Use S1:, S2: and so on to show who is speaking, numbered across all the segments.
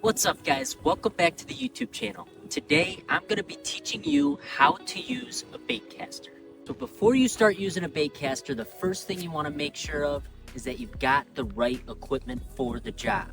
S1: What's up guys, welcome back to the YouTube channel. Today I'm going to be teaching you how to use a baitcaster. So before you start using a baitcaster, the first thing you want to make sure of is that you've got the right equipment for the job.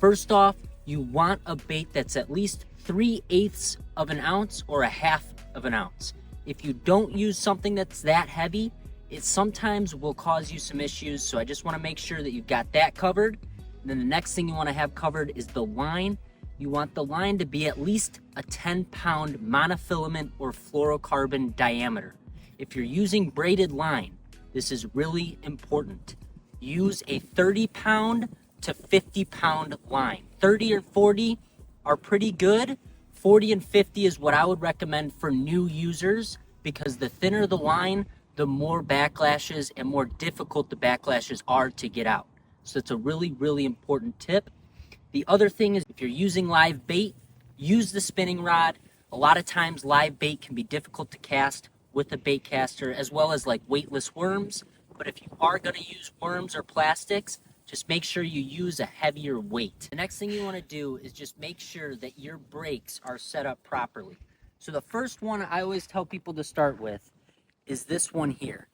S1: First off, you want a bait that's at least 3/8 of an ounce or 1/2 of an ounce. If you don't use something that's that heavy, it sometimes will cause you some issues, so I just want to make sure that you've got that covered. And then the next thing you want to have covered is the line. You want the line to be at least a 10-pound monofilament or fluorocarbon diameter. If you're using braided line, this is really important. Use a 30-pound to 50-pound line. 30 or 40 are pretty good. 40 and 50 is what I would recommend for new users, because the thinner the line, the more backlashes and more difficult the backlashes are to get out. So it's a really, really important tip. The other thing is, if you're using live bait, use the spinning rod. A lot of times live bait can be difficult to cast with a bait caster, as well as like weightless worms. But if you are going to use worms or plastics, just make sure you use a heavier weight. The next thing you want to do is just make sure that your brakes are set up properly. So the first one I always tell people to start with is this one here.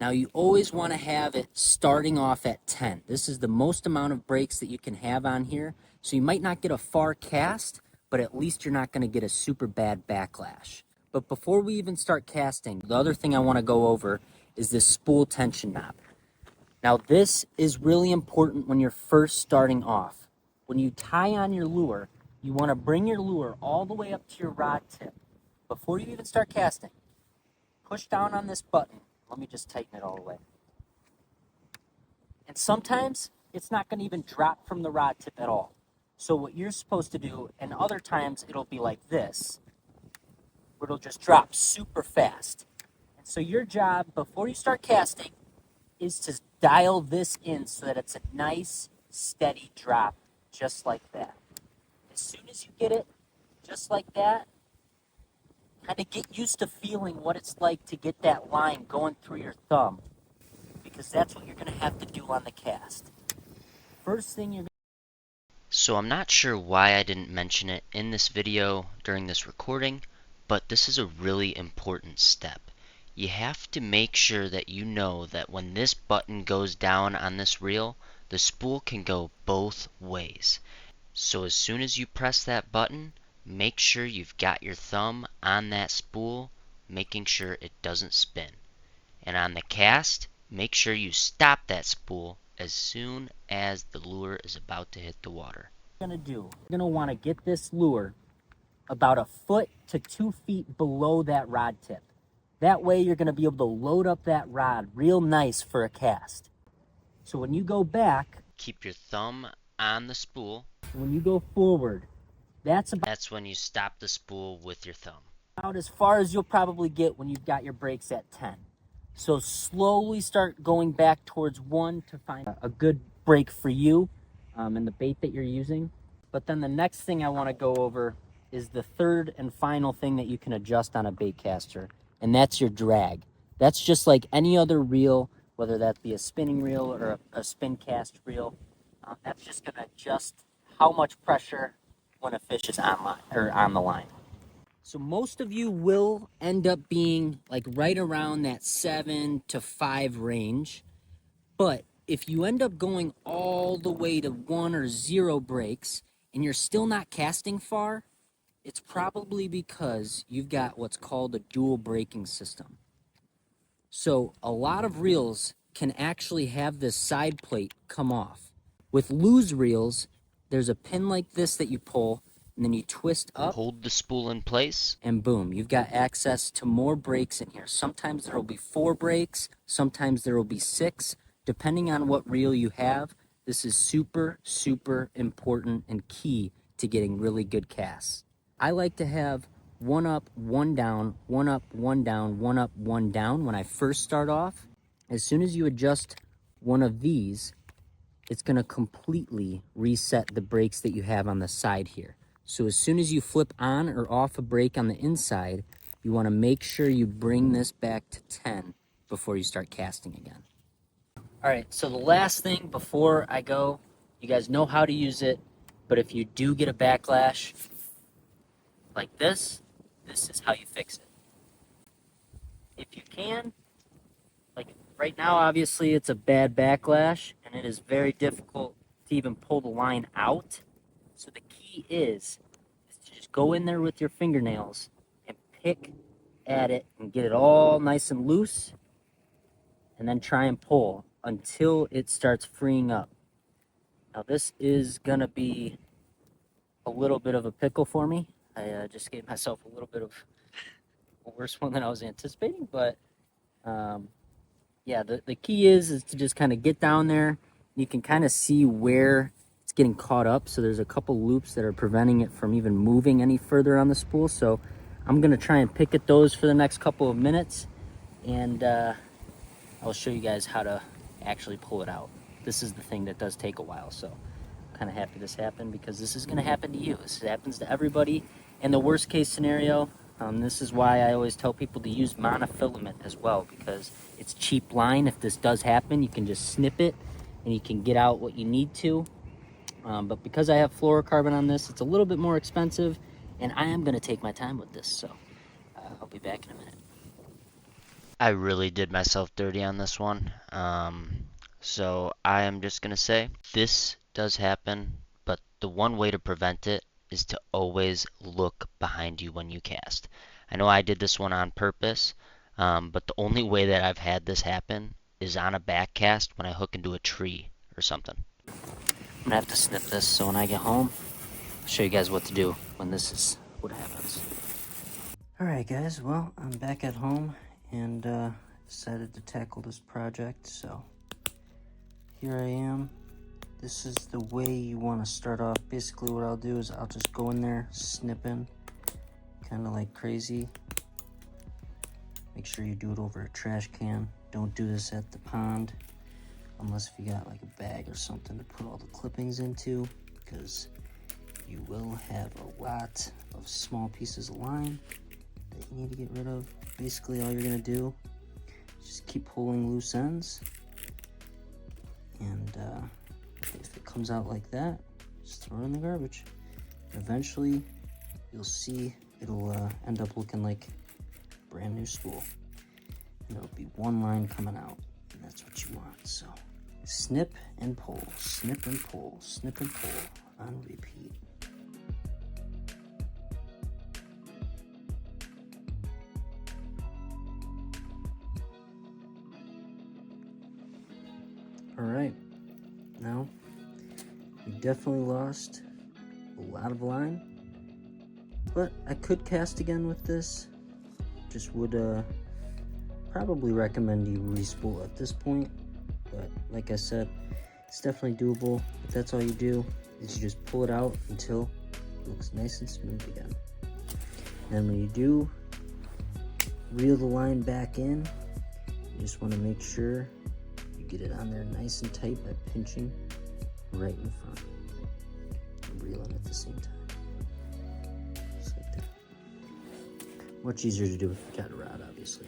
S1: Now you always want to have it starting off at 10. This is the most amount of brakes that you can have on here. So you might not get a far cast, but at least you're not going to get a super bad backlash. But before we even start casting, the other thing I want to go over is this spool tension knob. Now this is really important when you're first starting off. When you tie on your lure, you want to bring your lure all the way up to your rod tip. Before you even start casting, push down on this button. Let me just tighten it all the way. And sometimes it's not going to even drop from the rod tip at all. So what you're supposed to do, and other times it'll be like this, where it'll just drop super fast. And so your job before you start casting is to dial this in so that it's a nice, steady drop, just like that. As soon as you get it, just like that, kind of get used to feeling what it's like to get that line going through your thumb, because that's what you're going to have to do on the cast. First thing you're
S2: So I'm not sure why I didn't mention it in this video during this recording, but this is a really important step. You have to make sure that you know that when this button goes down on this reel, the spool can go both ways. So as soon as you press that button, make sure you've got your thumb on that spool, making sure it doesn't spin. And on the cast, make sure you stop that spool as soon as the lure is about to hit the water.
S1: going to do, you're going to want to get this lure about 1 foot to 2 feet below that rod tip. That way you're going to be able to load up that rod real nice for a cast. So when you go back,
S2: keep your thumb on the spool.
S1: When you go forward, that's
S2: when you stop the spool with your thumb.
S1: About as far as you'll probably get when you've got your brakes at 10. So slowly start going back towards 1 to find a good brake for you and the bait that you're using. But then the next thing I want to go over is the third and final thing that you can adjust on a bait caster, and that's your drag. That's just like any other reel, whether that be a spinning reel or a spin cast reel. That's just going to adjust how much pressure when a fish is on the line. So most of you will end up being like right around that 7 to 5 range. But if you end up going all the way to 1 or 0 breaks and you're still not casting far, it's probably because you've got what's called a dual braking system. So a lot of reels can actually have this side plate come off. With loose reels, there's a pin like this that you pull, and then you twist up,
S2: hold the spool in place,
S1: and boom, you've got access to more brakes in here. Sometimes there will be 4 brakes, sometimes there will be 6, depending on what reel you have. This is super, super important and key to getting really good casts. I like to have 1 up, 1 down, 1 up, 1 down, 1 up, 1 down when I first start off. As soon as you adjust one of these, it's going to completely reset the brakes that you have on the side here. So as soon as you flip on or off a brake on the inside, you want to make sure you bring this back to 10 before you start casting again. All right, so the last thing before I go, you guys know how to use it, But if you do get a backlash like this is how you fix it. If you can, like right now, obviously it's a bad backlash and it is very difficult to even pull the line out. So the key is to just go in there with your fingernails and pick at it and get it all nice and loose, and then try and pull until it starts freeing up. Now this is gonna be a little bit of a pickle for me. I just gave myself a little bit of a worse one than I was anticipating, but yeah, the key is to just kind of get down there. You can kind of see where it's getting caught up. So there's a couple loops that are preventing it from even moving any further on the spool. So I'm gonna try and pick at those for the next couple of minutes, and I'll show you guys how to actually pull it out. This is the thing that does take a while, so I'm kind of happy this happened, because this is gonna happen to you. This happens to everybody. And the worst case scenario, this is why I always tell people to use monofilament as well, because it's cheap line. If this does happen, you can just snip it and you can get out what you need to. But because I have fluorocarbon on this, it's a little bit more expensive, and I am going to take my time with this. So I'll be back in a minute.
S2: I really did myself dirty on this one. So I am just going to say this does happen, but the one way to prevent it is to always look behind you when you cast. I know I did this one on purpose, but the only way that I've had this happen is on a back cast when I hook into a tree or something.
S1: I'm going to have to snip this, so when I get home, I'll show you guys what to do when this is what happens. Alright guys, well, I'm back at home and decided to tackle this project, so here I am. This is the way you want to start off. Basically what I'll do is I'll just go in there snipping kind of like crazy. Make sure you do it over a trash can. Don't do this at the pond unless if you got like a bag or something to put all the clippings into, because you will have a lot of small pieces of line that you need to get rid of. Basically all you're going to do is just keep pulling loose ends, and if it comes out like that, just throw it in the garbage. And eventually you'll see it'll end up looking like a brand new spool, and there'll be one line coming out, and that's what you want. So snip and pull, snip and pull, snip and pull on repeat. All right, now we definitely lost a lot of line, but I could cast again with this. Just would probably recommend you re-spool at this point, but like I said, it's definitely doable. But that's all you do, is you just pull it out until it looks nice and smooth again. Then when you do reel the line back in, you just want to make sure you get it on there nice and tight by pinching right in front and reeling at the same time, just like that. Much easier to do if you got a rod, obviously.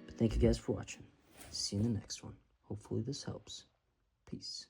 S1: But thank you guys for watching. See you in the next one. Hopefully this helps. Peace.